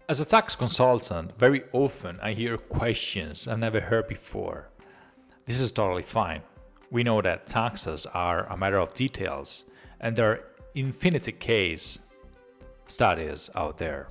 As a tax consultant, very often I hear questions I've never heard before. This is totally fine. We know that taxes are a matter of details, and there are infinity case studies out there.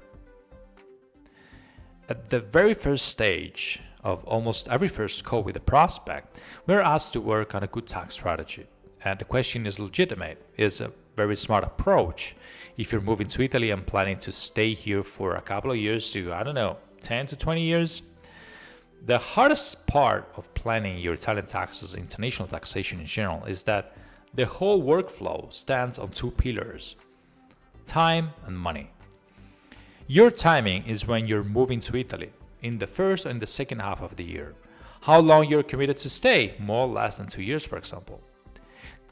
At the very first stage of almost every first call with a prospect, we're asked to work on a good tax strategy. And the question is legitimate. It's a very smart approach. If you're moving to Italy and planning to stay here for a couple of years to, 10 to 20 years, the hardest part of planning your Italian taxes, international taxation in general, is that the whole workflow stands on two pillars: time and money. Your timing is when you're moving to Italy, in the first and the second half of the year. How long you're committed to stay, more or less than 2 years, for example.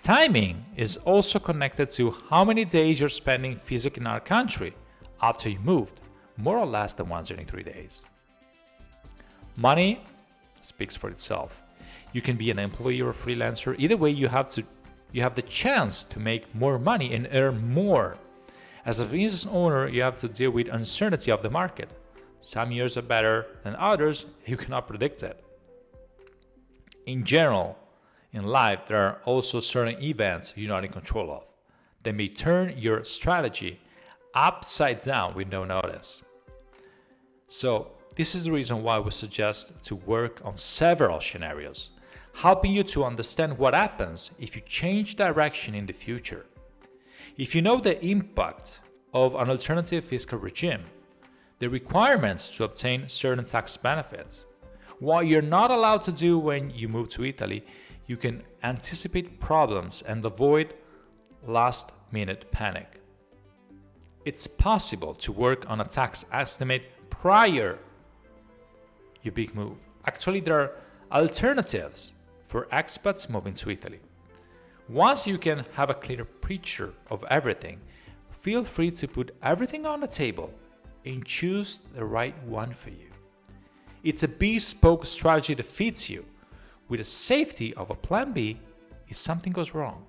Timing is also connected to how many days you're spending physically in our country after you moved, more or less than 123 days. Money speaks for itself. You can be an employee or a freelancer. Either way, you have the chance to make more money and earn more. As a business owner, you have to deal with uncertainty of the market. Some years are better than others. You cannot predict it. In general, in life, there are also certain events you're not in control of. They may turn your strategy upside down with no notice. So, this is the reason why we suggest to work on several scenarios, helping you to understand what happens if you change direction in the future. If you know the impact of an alternative fiscal regime, the requirements to obtain certain tax benefits, what you're not allowed to do when you move to Italy, you can anticipate problems and avoid last-minute panic. It's possible to work on a tax estimate prior your big move. Actually, there are alternatives for expats moving to Italy. Once you can have a clear picture of everything, feel free to put everything on the table and choose the right one for you. It's a bespoke strategy that fits you, with the safety of a plan B if something goes wrong.